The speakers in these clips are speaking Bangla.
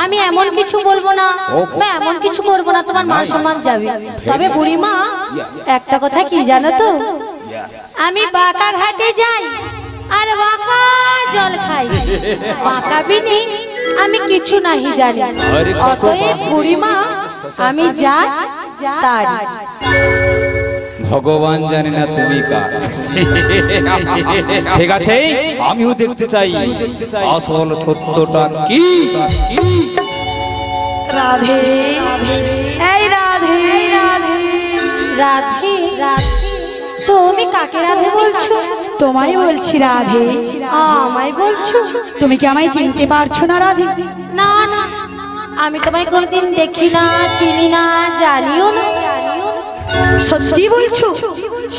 আমি এমন কিছু বলবো না বা এমন কিছু করবো না তোমার মান সম্মান যাবে। তবে বুড়িমা একটা কথা কি জানো তো, আমি বাঁকা ঘাটে যাই আর বাঁকা জল খাই, বাঁকা বিনে আমি কিছু নাহি জানি। অতএব বুড়িমা আমি যা তার, ভগবান জানে না তুমি কার। ঠিক আছে, আমিও দেখতে চাই আসল সত্যটা কি। রাধে এই রাধে রাধে, তুমি কাকে রাধে বলছো? তোমায় বলছি রাধে। আমায় বলছো? তুমি কি আমায় চিনতে পারছো না রাধে? না না, আমি তোমায় কোনদিন দেখি না, চিনি না, জানিও না। সত্যি বলছো?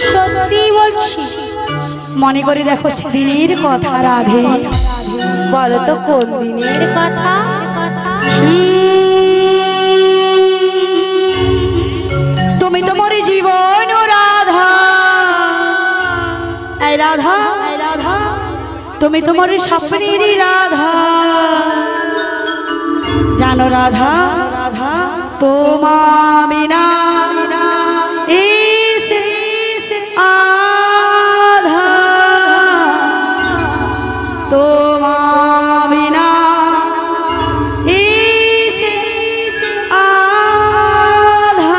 সত্যি বলছি। মনে করে দেখো সেদিনের কথা রাধে। বলো তো কোন দিনের কথা? তুমি তোমার জীবন রাধা, এই রাধা তুমি তোমার স্বপ্নের রাধা। জানো রাধা তোমা বিনা আধা, তোমা বিনা আধা।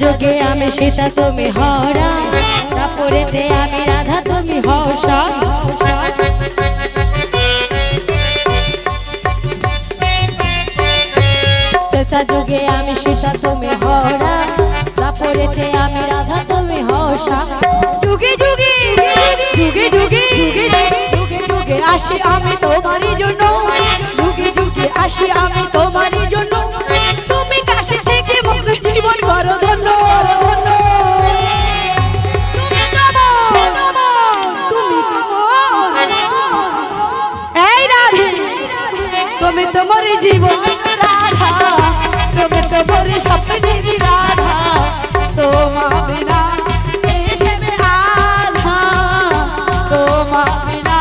যোগে আমি সীতা তুমি হরা, তারপরেতে আমি রাধা তুমি হর্ষা। ত্রেতা যুগে আমি সীতা তুমি হরা, তারপরেতে আমি রাধা তুমি হর্ষা। যুগে যুগে যুগে যুগে যুগে যুগে আসি আমি তোমারই জন্য, যুগে যুগে আসি আমি তোমারই জন্য। তুমি কাছে থেকে মুখ জীবন করো ধন্য। এই রাধে তুমি তোমার জীবন রাধা, তুমি তোমার স্বপ্নের রাধা। তোমা বিনা এসে আধা, তোমা বিনা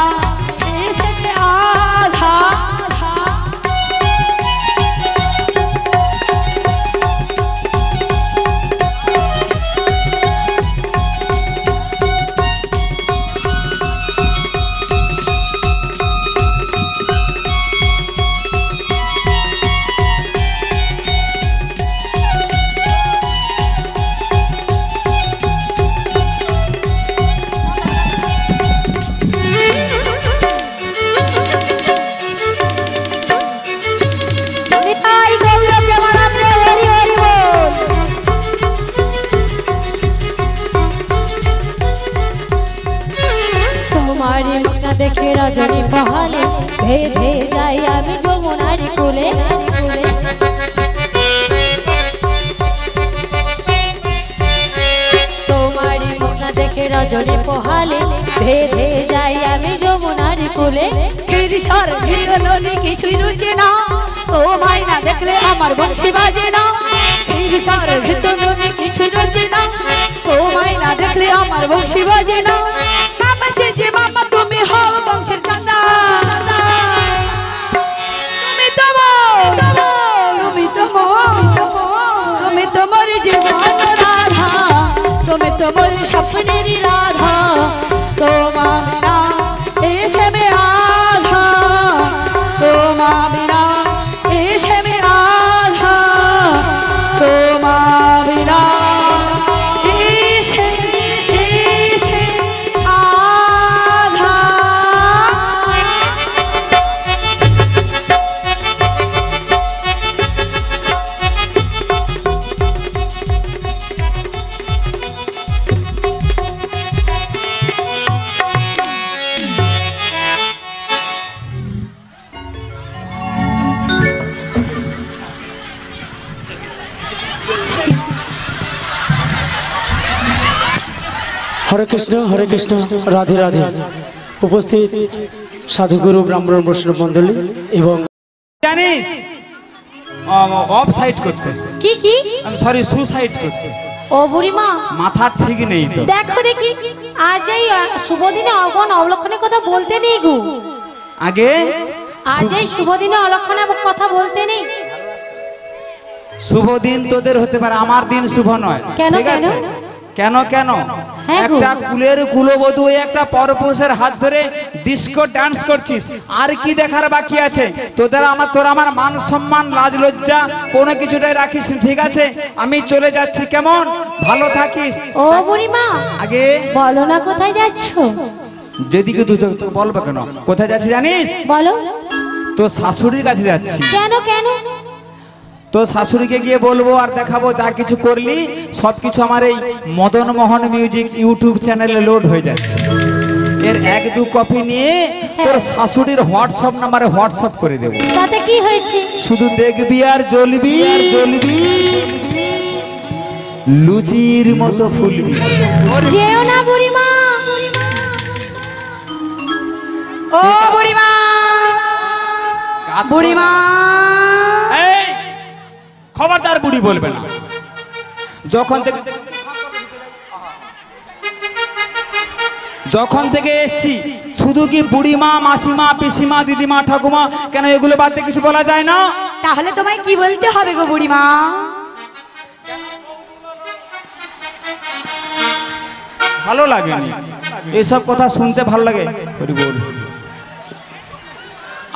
এসে আধা। দেখে রজনী পহালে ধে ধে যাই আমি যমুনার কুলে। তোমারি মুখটা দেখে রজনী পহালে ধে ধে যাই আমি যমুনার কুলে। কিছুই রুচে না না দেখলে আমার বংশী বাজে না হিংসার ভিতর তুমি কিছু রচে না তোমায় না দেখলে আমার বংশী বাজে না মামা শেষে মামা তুমি হও বংশের চাঁদা তুমি তোমার জীবন রাধা তুমি তোমার স্বপ্নের রাধা তোমার বিনা এসে মে আধা তোমার বিনা এসে মে আধা তোমার বিনা এসে আধা। হরে কৃষ্ণ রাধে রাধে উপস্থিত সাধুগুরু ব্রাহ্মণ বৈষ্ণব মণ্ডলী এবং জানিস অফ সাইড করতে কি কি আমি সরি সুসাইড করতে ও বুড়িমা মাথা ঠিক নেই তো দেখো দেখি আজ এই শুভ দিনে অগণ অবলক্ষণের কথা বলতে নেই গো আগে আজ এই শুভ দিনে অলক্ষণের কথা বলতে নেই শুভ দিন তোদের হতে পারে আমার দিন শুভ নয় কেন, ঠিক আছে? কেন? কেন হ্যাঁ গো। একটা কুলের কুলবধূ হয়ে একটা পরপুরুষের হাত ধরে ডিস্কো ডান্স করছিস আর কি দেখার বাকি আছে তোরা আমার মান সম্মান লাজ লজ্জা কোনো কিছুটাই রাখিস না, ঠিক আছে আমি চলে যাচ্ছি কেমন ভালো থাকিস ও বুড়িমা আগে বলো না কোথায় যাচ্ছ যেদিকে তুই বলবে কেন কোথায় যাচ্ছি জানিস বলো তো শাশুড়ির কাছে যাচ্ছি কেন কেন তো শাশুড়িকে গিয়ে বলবো আর দেখাবো যা কিছু করলি সবকিছু আমার এই মদন মোহন মিউজিক ইউটিউব চ্যানেলে লোড হয়ে যাচ্ছে এর 1-2 কপি নিয়ে তোর শাশুড়ির হোয়াটসঅ্যাপ নাম্বারে হোয়াটসঅ্যাপ করে দেবো তাতে কি হয়েছে শুধু দেখবি আর জ্বলবি লুচির মতো ফুলবি যেও না বুড়িমা ও বুড়িমা বুড়িমা এই খবরদার বুড়ি বলবে না যখন থেকে এসছি শুধু কি বুড়িমা মাসিমা পিসিমা দিদিমা ঠাকুমা কেন এগুলো বাদ দিয়ে কিছু বলা যায় না তাহলে তোমায় কি বলতে হবে গো বুড়িমা ভালো লাগেনি এইসব কথা শুনতে ভালো লাগে বল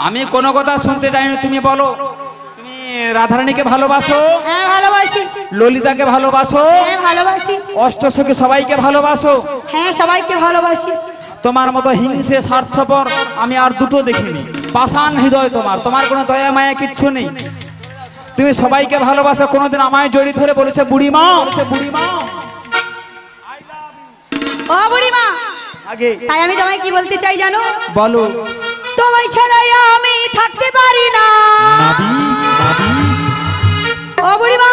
আমি কোনো কথা শুনতে চাইনি তুমি বলো তুমি রাধারানীকে ভালোবাসো হ্যাঁ ভালোবাসি ললিতাকে ভালোবাসো হ্যাঁ ভালোবাসি অষ্টসখী সবাইকে ভালোবাসো হ্যাঁ সবাইকে ভালোবাসি তোমার মতো হিংসে স্বার্থপর আমি আর দুটো দেখিনি পাষাণ হৃদয় তোমার কোনো দয়া মায়া কিচ্ছু নেই তুমি সবাইকে ভালোবাসো কোনোদিন আমায় জড়িয়ে ধরে বলেছে বুড়িমা ও বুড়িমা আগে তাই আমি তোমায় কি বলতে চাই জানো বলো তোমায় ছাড়া আমি থাকতে পারি না ও বুড়িমা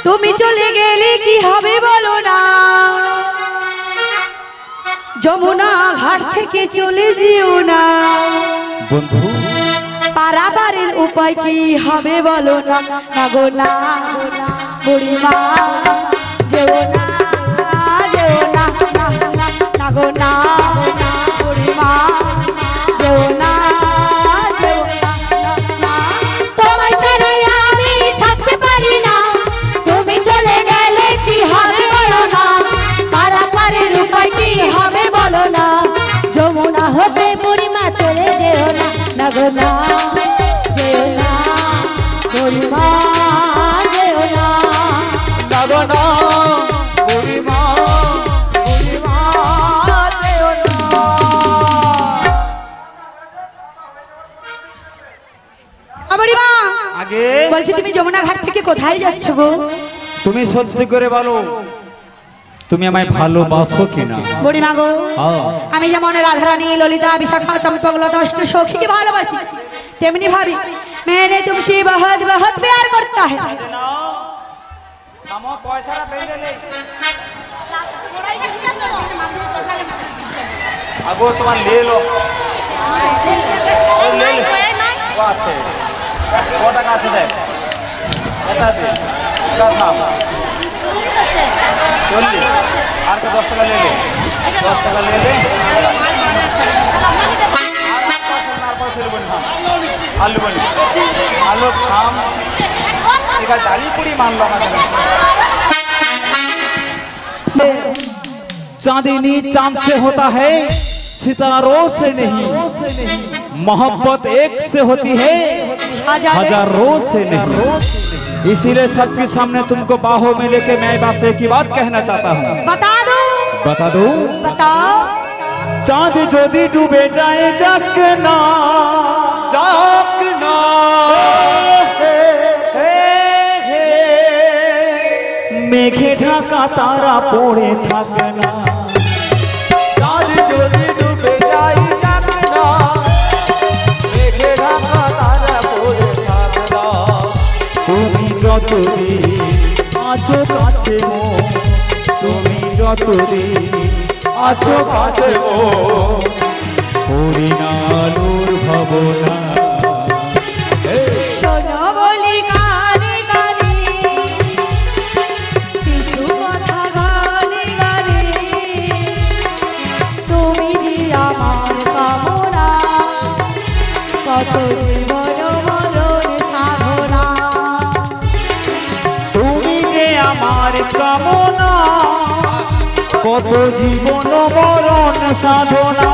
তুমি চলে গেলে কি হবে বলো না যমুনা ঘাট থেকে চলে যেও না বন্ধু পারাবারের উপায় কি হবে বলো না না গো না বুড়িমা যেও না না গো না বুড়িমা যেও না তোমায় ছাড়া আমি থাকতে পারি না তুমি চলে গেলে কি হবে বলো না পারাপারের উপায় কি হবে বলো না যমুনা হতে বুড়িমা চলে যেও না না গো না যেও না বুড়িমা যেও না আগে বলছি তুমি যমুনা ঘাট থেকে কোথায় যাচ্ছ গো তুমি সত্যি করে বলো তুমি আমায় ভালোবাসো কিনা বুড়িমা গো আমি যেমন রাধারানী ললিতা বিশাখা চম্পকলতা অষ্টসখীকে ভালোবাসি তেমনি ভাবি मैंने तुमसे बहुत बहुत प्यार करता है আগো তোমার লে লো ক টাকা আছে দেখ এটা আছে এটা থাম 40 আর তো 10 টাকা লে 10 টাকা লে आलू बनी आलू खाम एक डाली पूरी मान लो चांदनी चांद से होता है सितारों से नहीं मोहब्बत एक से होती है हजारों से नहीं इसीलिए सबके सामने तुमको बाहों में लेके मैं बस एक ही बात कहना चाहता हूँ बता दो बताओ चांद जोदी डूबे जाए जगना जगना मेघे ढाका तारा पोड़े थकना चांद जोदी डूबे जाए जगना मेघे ढाका तारा पोड़े थकना তুমি যতদিন আছো কাছে মো তুমি যতদিন আছো কাছে ও পরিণালোর ভাবনা শোনো বলি গানে গানে কিছু কথা গানে গানে তুমি যে আমার কামনা কত জীবন মরণ সাধনা তুমি যে আমার কামনা কত জীবন মরণ সাধনা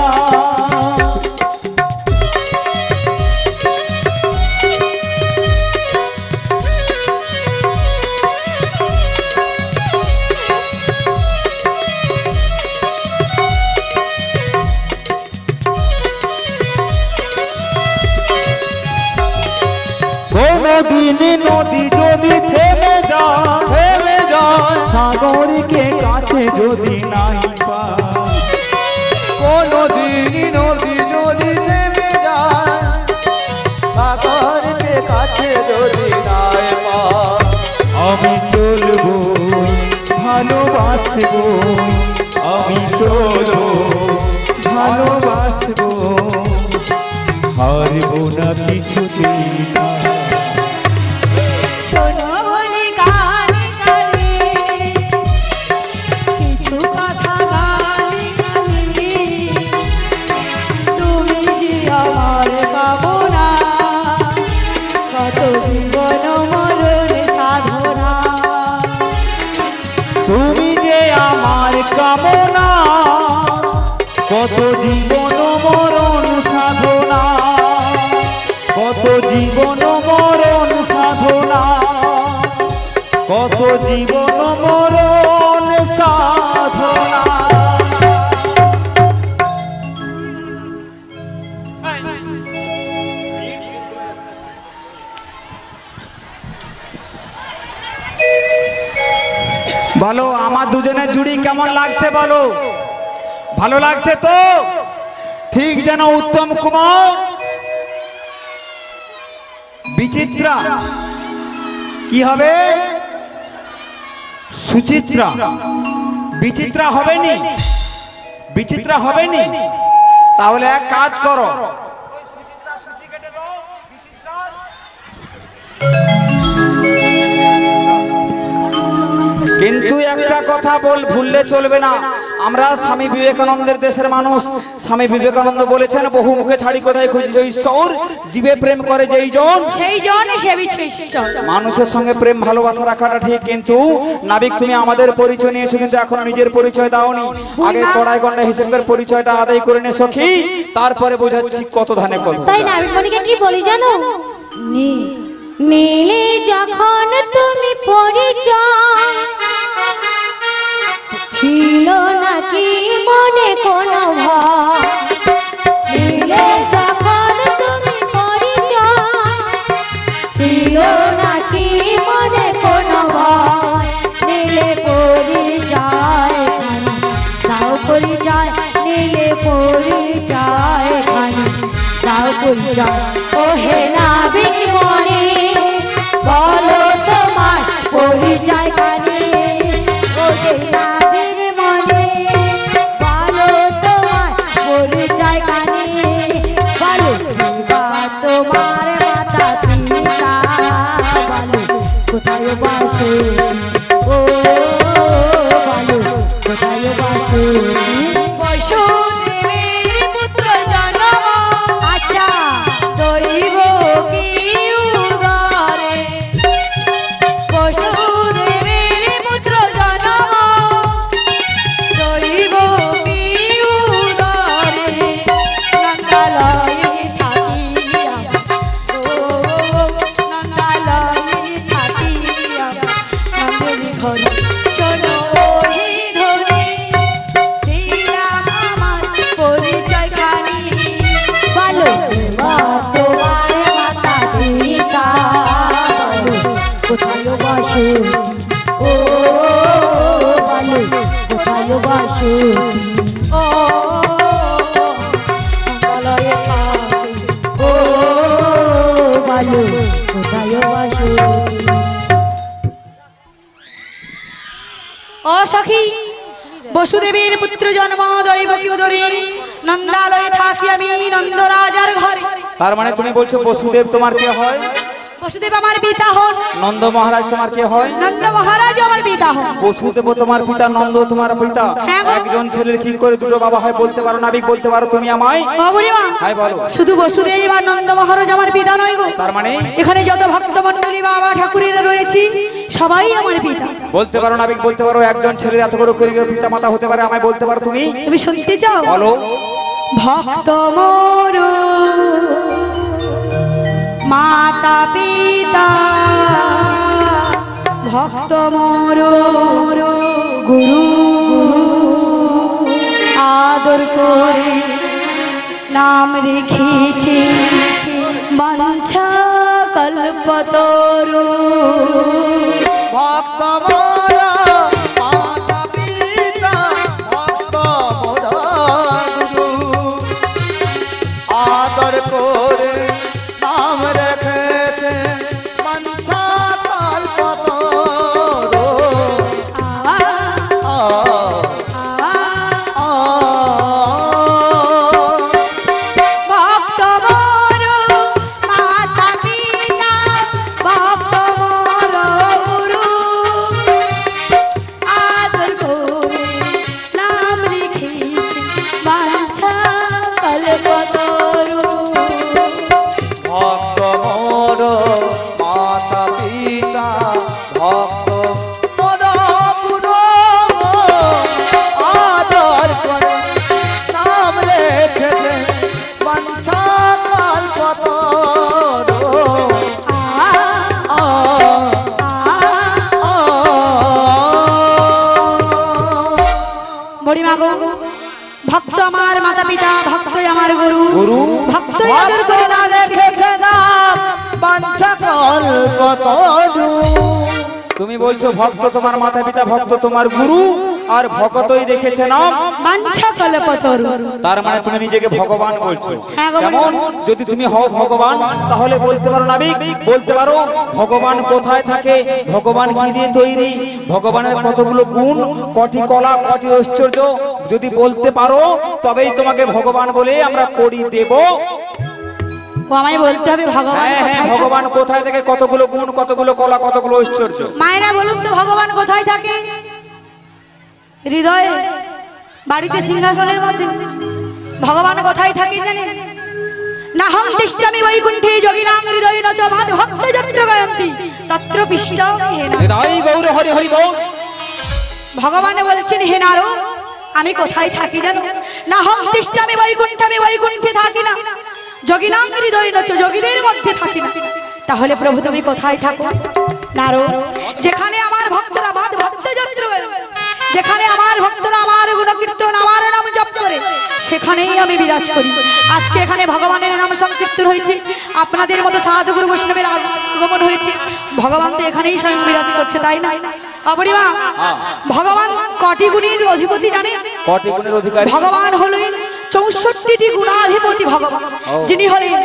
কোনদিন নদী যদি থেমে যায় সাগরকে কাছে যদি নাই পায় কোনদিন নদী যদি থেমে যায় সাগরকে কাছে যদি নাই পায় আমি চলবো ভালোবাসবো আমি চলবো ভালোবাসবো হারবো না কিছুতেই না শোনো বলি গানে গানে কিছু কথা গানে গানে তুমি যে আমার কামনা কত জীবন মরণ সাধনা তুমি যে আমার কামনা কত জীবন মরণ সাধনা কত জীবন মরণ সাধনা কত জীবন মরণ সাধনা বলো আমার দুজনের জুড়ি কেমন লাগছে বলো ভালো লাগছে তো ঠিক যেন উত্তম কুমার বিচিত্রা কি হবে সুচিত্রা বিচিত্রা হবেনি বিচিত্রা হবেনি তাহলে এক কাজ করো কিন্তু একটা কথা ভুললে চলবে না আমরা স্বামী বিবেকানন্দের দেশের মানুষ স্বামী বিবেকানন্দ বলেছেন বহু মুখে ছাড়ি কোথায় খুঁজছে ঈশ্বর জীবে প্রেম করে যেই জন সেই জন সেবিছে ঈশ্বর মানুষের সঙ্গে প্রেম ভালোবাসা রাখাটা ঠিক কিন্তু নাবিক তুমি আমাদের পরিচয় নিয়েছো কিন্তু এখন নিজের পরিচয় দাওনি আগে কড়াই গন্ডা হিসেবের পরিচয়টা আদায় করে নে সখী তারপরে বোঝাচ্ছি কত ধানে কত তাই নাবিক মনিকে কি বলি জানো নীলে যখন তুমি পরিচয় ছিল নাকি মনে কোনো ভয় নীলে যখন তুমি পরিচয় ছিল নাকি মনে কোনো ভয় নীলে পরিচয় তাও পরিচয় নীলে পরিচয় তাও পরিচয় ও হে নাবিক মনে বলো তোমার পরিচয় কানে ও হে নাবিক মনে বলো তোমার পরিচয় কানে বলো তোমার মাথা বাসো ও বালু কোথায় বাসো বসুদেবের পুত্র জন্ম আচ্ছা দৈব কি উদরে বসুদেবের পুত্র জন্ম দৈব কি উদরে নন্দালয়ে থাকিয়া ও নন্দালয়ে থাকিয়া নন্দের ঘর চলো ওই ধরে দিলাম আমার পরিচয় খানি বলো তোমার মাতা পিতা কোথায় বাসো ও বলো কোথায় বাসো ও নন্দালয়ে থাকি ও বলো কোথায় বাসো ও সখী বসুদেবের পুত্র জন্ম দৈব কি উদরে নন্দালয়ে থাকি আমি নন্দরাজার ঘরে তার মানে তুমি বলছো বসুদেব তোমার কে হয়? বসুদেব আমার পিতা হন নন্দ মহারাজ তোমার কে হয়? নন্দ মহারাজ আমার পিতা হন বসুদেব তোমার পিতা, নন্দ তোমার পিতা। হ্যাঁ গো। একজন ছেলের কি করে দুটো বাবা হয় বলতে পারো নাবিক, বলতে পারো তুমি আমায়? ও বুড়িমা হ্যাঁ বলো। শুধু বসুদেব আর নন্দ মহারাজ আমার পিতা নয় গো, তার মানে এখানে যত ভক্ত মণ্ডলী বাবা ঠাকুরেরা রয়েছে সবাই আমার পিতা। বলতে পারো নাবিক, বলতে পারো একজন ছেলের এত করে পিতা মাতা হতে পারে, আমায় বলতে পারো তুমি? তুমি শুনতে চাও? বলো। ভক্ত মোর মাতা পিতা, ভক্ত মোর গুরু, আদর করে নাম রেখেছে বাঞ্ছা কল্পতরু। ভক্ত মোরা মাতা পিতা, ভক্ত মোরা গুরু, আদর করে নাম রেখেছে মনসা কল্পতরু। ভক্ত মোর মাতা পিতা, ভক্ত মোর গুরু, আদর করে নাম রেখেছে বাঞ্ছা কল্পতরু। ভক্ত মোর মাতা পিতা, ভক্ত মোর গুরু, আদর করে নাম রেখেছে মনসা কল্পতরু। বড়িমা গো, ভক্ত আমার মাতা পিতা, ভক্তই আমার গুরু, গুরু ভক্তই আদর করে ভক্তরা রেখেছে নাম বাঞ্ছা কল্পতরু। তুমি বলছো ভক্ত তোমার মাতা পিতা, ভক্ত তোমার গুরু, আর ভক্তই রেখেছে নাম বাঞ্ছা কল্পতরু। তার মানে তুমি নিজেকে ভগবান বলছো। হ্যাঁ গো, কেমন? যদি তুমি হও ভগবান তাহলে বলতে পারো নাবিক, বলতে পারো ভগবান কোথায় থাকে, ভগবান কি দিয়ে তৈরি, ভগবানের কতগুলো গুণ, কটি কলা, কটি ঐশ্বর্য যদি বলতে পারো তবেই তোমাকে ভগবান বলে আমরা করি দেব। ও আমায় বলতে হবে ভগবান হ্যাঁ হ্যাঁ, কোথায় থাকে? ভগবান কোথায় থাকে, কতগুলো গুণ, কতগুলো কলা, কতগুলো ঐশ্বর্য। মায়েরা বলুন তো ভগবান কোথায় থাকে? হৃদয়ে, বাড়িতে, সিংহাসনের মধ্যে। ভগবান কোথায় থাকে জানেন? নাহং তিষ্ঠামি বৈকুণ্ঠে যোগিনাং হৃদয়ে নচ মাদ ভক্ত যত্র গায়ন্তি তত্র পিষ্টাম হেনা। হৃদয় গৌর হরি হরি বল। ভগবান বলছেন হে নারদ, আমি কোথায় থাকি জানো? নাহং তিষ্ঠামি বৈকুণ্ঠে, আমি বৈকুণ্ঠে থাকি না। যোগিনাং হৃদয়ে নচ, যোগীদের মধ্যে থাকি না। তাহলে প্রভু তুমি কোথায় থাকো? নারদ, যেখানে আমার ভক্তরা মাদ ভক্ত যত্র গায়ন্তি, যেখানে আমার ভক্তরা আমার গুণকীর্তন, আমার নাম জপ করে, সেখানেই আমি বিরাজ করি। আজকে এখানে ভগবানের নাম সংকীর্তন হয়েছে, আপনাদের মতো সাধুগুরু বৈষ্ণবের আগমন হয়েছে, ভগবান তো এখানেই স্বয়ং বিরাজ করছে, তাই না? অপরিমা, ভগবান কটি গুণের অধিপতি জানে? কটি গুণের অধিকারী? ভগবান হলেন 64টি গুণাধিপতি ভগবান, যিনি হলেন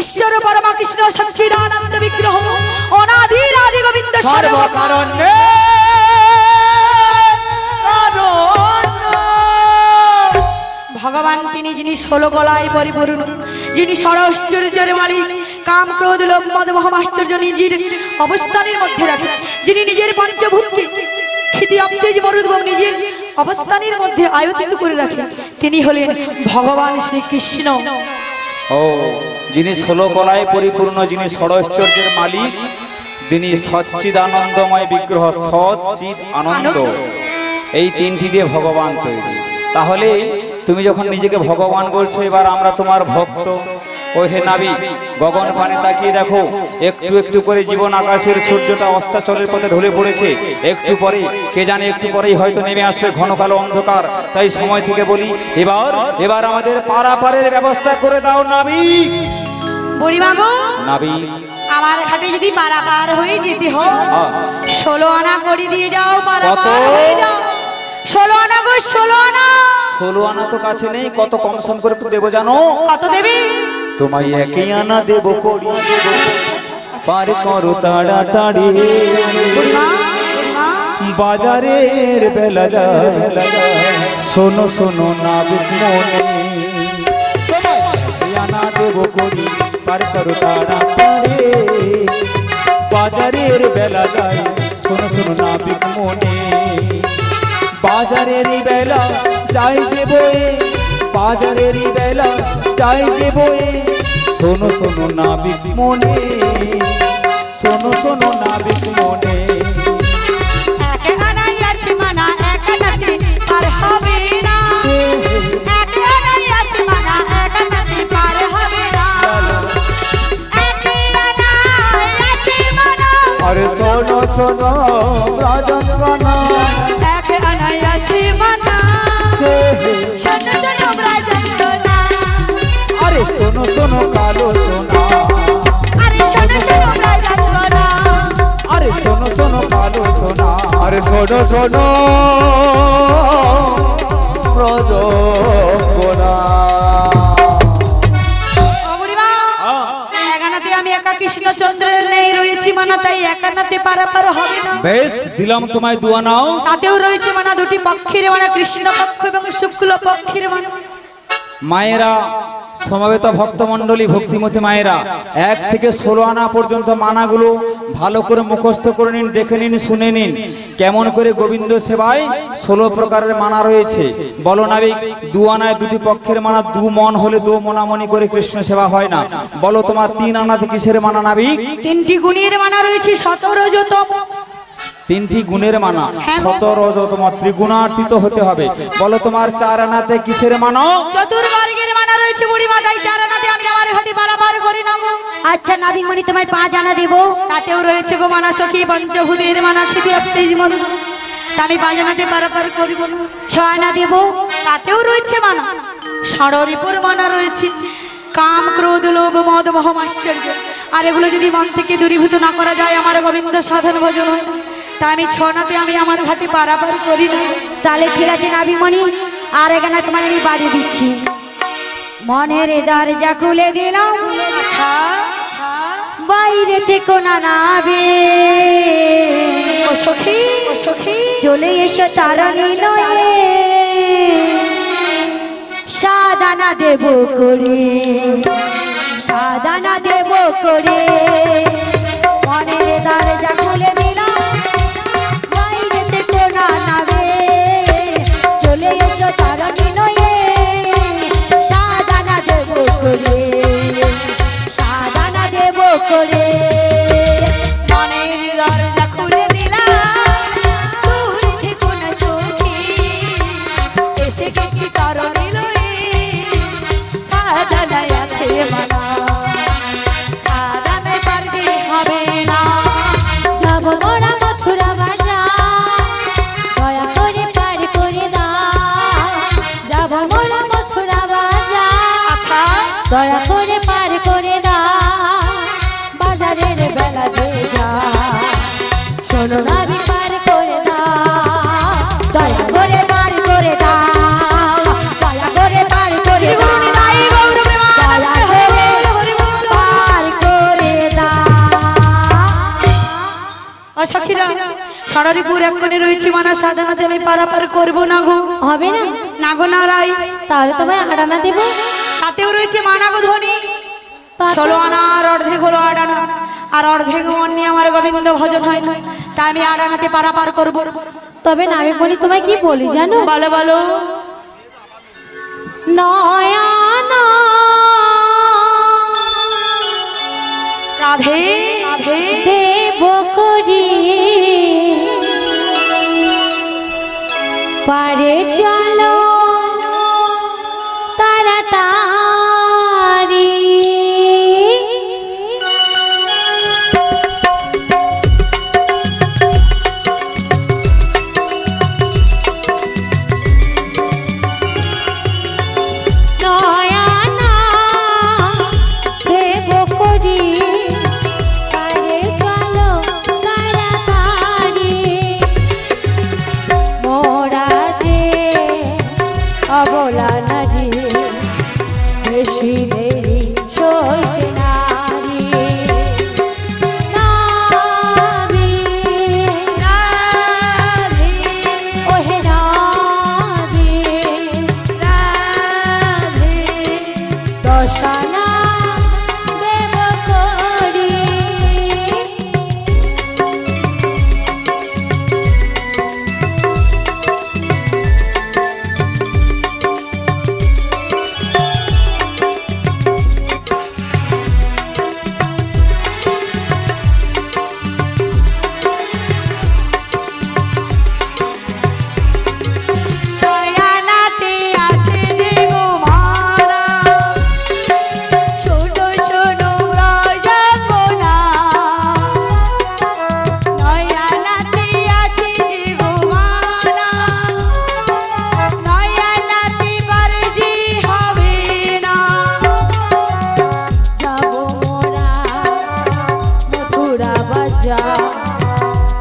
ঈশ্বর পরমা কৃষ্ণ সচ্চিদানন্দ বিগ্রহ, অনাদির আদি গোবিন্দ সর্বকারণে ভগবান তিনি, যিনি 16 কলায় পরিপূর্ণ, যিনি ষড়ৈশ্বর্যের মালিক, কাম ক্রোধ লোভ মদ মোহ আশ্চর্য নিজের অবস্থানের মধ্যে রাখে, যিনি নিজের পঞ্চভূতকে ক্ষিতি অপ্তেজ মরুদ এবং নিজের অবস্থানের মধ্যে আয়ত্ত করে রাখে, তিনি হলেন ভগবান শ্রীকৃষ্ণ। ও যিনি 16 কলায় পরিপূর্ণ, যিনি ষড়ৈশ্বর্যের মালিক, যিনি সচ্চিদানন্দময় বিগ্রহ, সচ্চিদ আনন্দ, এই তিনটি দিয়ে ভগবান তৈরি। তাহলে তুমি যখন নিজেকে ভগবান বলছো, এবার আমরা তোমার ভক্ত। ও হে নাবি, গগন পানে তাকিয়ে দেখো, একটু একটু করে জীবন আকাশের সূর্যটা অস্তাচলের পথে ঢলে পড়েছে। একটু পরে কে জানে, একটু পরেই হয়তো নেমে আসবে ঘন কালো অন্ধকার। তাই সময় থেকে বলি, এবার আমাদের পারাপারের ব্যবস্থা করে দাও নাবি। বুড়িমা গো, নাবি আমার ঘাটে যদি পারাপার হয়ে যেতে হয়, 16 আনা করে দিয়ে যাও, পারাপার হয়ে যাও। 16 আনা গো, 16 আনা। 16 আনা তো কাছে নেই, কত কম সম করে দেবো জানো? কত দেবে? তোমায় 1 আনা দেবো করি, পার করো তাড়াতাড়ি, বাজারের বেলা যায়, শোনো শোনো নাবিক মনে, তোমায় 1 আনা দেবো করি, পার করো তাড়াতাড়ি, বাজারের বেলা যায়, শোনো শোনো নাবিক মনে, বাজারের বেলা যাই যে বয়ে, বাজারের বেলা যাই যে বয়ে, শোনো শোনো নাবিক মনে, শোনো শোনো নাবিক মনে। 1 আনাই আছে মানা, 1 আনাতে পার হবে না। 1 আনাই আছে মানা, 1 আনাতে পার হবে না। 1 আনাই আছে মানা, আরে শোনো শোনো রাজন গানা, 1 আনাই আছে মানা, শোনো শোনো ব্রাজন গানা। আরে শোনো শোনো কালো সোনা, আরে শোনো শোনো ব্রাজন গানা। আরে শোনো শোনো কালো সোনা, আরে শোনো শোনো রাজন গানা। ও বুড়িমা, 1 আনাতে আমি একা কৃষ্ণচন্দ্রের নেই রয়েছি মানা, তাই 1 আনাতে পারাপার হবে না। বেশ দিলাম তোমায় 2 আনাও। তাতেও রয়েছে মানা, 2টি পক্ষের মানা, কৃষ্ণ পক্ষ এবং শুক্ল পক্ষের মানা। মায়েরা, সমবেত ভক্তমণ্ডলী, ভক্তিমতী মায়েরা, 1 থেকে 16 আনা পর্যন্ত মানাগুলো ভালো করে মুখস্থ করে নিন, দেখে নিন, শুনে নিন কেমন করে গোবিন্দ সেবায় 16 প্রকারের মানা রয়েছে। বলো নাবিক, 2 আনায় 2টি পক্ষের মানা, 2 মন হলে 2 মনামনি করে কৃষ্ণ সেবা হয় না। বলো তোমার 3 আনাতে কিসের মানা নাবিক? 3টি গুণের মানা রয়েছে, 17 রজতম। 3টি গুণের মানা, 17 রজতম, ত্রিগুণার্থিত হতে হবে। বলো তোমার 4 আনাতে কিসের মানা? চতুর্বর্গের মানা রয়েছে বুড়িমা, তাই 4 আনাতে আমি আমার ঘাটে পারাপার করি না গো। আচ্ছা নাবিক মণি, তোমায় 5 আনা দেবো। তাতেও রয়েছে গো মানা সখী পঞ্চভূতের মানা, ক্ষিতি অপ্তেজ মরুদ, তা আমি 5 আনাতে পারাপার করিব না। 6 আনা দেবো। তাতেও রয়েছে মানা, ষড়রিপুর মানা রয়েছে, কাম ক্রোধ লোভ মদ মোহ আশ্চর্য। আর এগুলো যদি মন থেকে দূরীভূত না করা যায়, আমার গোবিন্দ সাধন ভজন হয় না। তা আমি 6 আনাতে আমি আমার ঘাটে পারাপার করি না। তাহলে ঠিক আছে নাবিক মণি, আর 1 আনা তোমায় আমি বাড়ি দিচ্ছি। মনের দরজা খুলে দিলাম, বাইরে থেকে না নাবে, ও সখী, ও সখী, চলে এসো তারানি নয়ে, সাদানা দেব করে, সাদানা দেব করে, মনের দরজা খুলে দিলাম, বাইরে থেকে না নাবে, চলে এসো তারানি নয়ে, সাদানা দেব করে, সাদানা দেব করে। মনের দরজা খুলে দিলাম, দূর থেকে না সখী, এসে গেছি তরণী লয়ে, সাদানায় আছে মানা, সাদানায় পারবি হবে না। যাব মোরা মথুরা বাজার, দয়া করে পার করে দাও। যাব মোরা মথুরা বাজার, আচ্ছা, দয়া করে পার করে দাও। বাজারের বেলা যে যায়, শোনো নাবি পার করে দাও। দয়া করে পার করে দাও, দয়া করে পার করে দাও, দয়া করে পার করে দাও। ও সখীরা, ষড়রিপুর এক কোণে রয়েছে মানা, সাদানাতে আমি পারাপার করবো না গো। হবে না? না গো নারাই, তাহলে তোমায় 8 আনা দেবো। তাতেও রয়েছে মানা গো ধ্বনি, 16 আনার অর্ধেক হলো 8 আনা, আর অর্ধেক মন নিয়ে আমার গোবিন্দ ভজন হয় না, তাই আমি 8 আনাতে পারাপার করবো। তবে না আমি বলি তোমায় কি বলি জানো? বলো বলো। নয়না রাধে রাধে দেব করি পারে চলো তাড়াতাড়ি। অবলা নারী বেশি দেরি সইতে নারী নাবি রাধে ওহে নাবি রাধে দশানা দেব করি।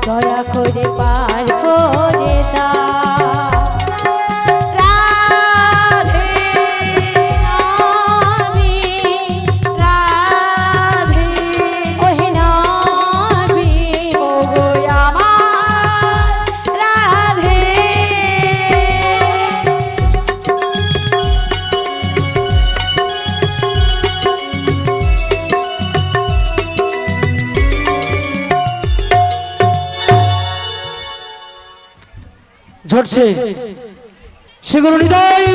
দয়া করে পার করে দাও রাধে নাবি রাধে ওহে নাবি ওগো আমার রাধে। ঝরছে সেগুলো হৃদয়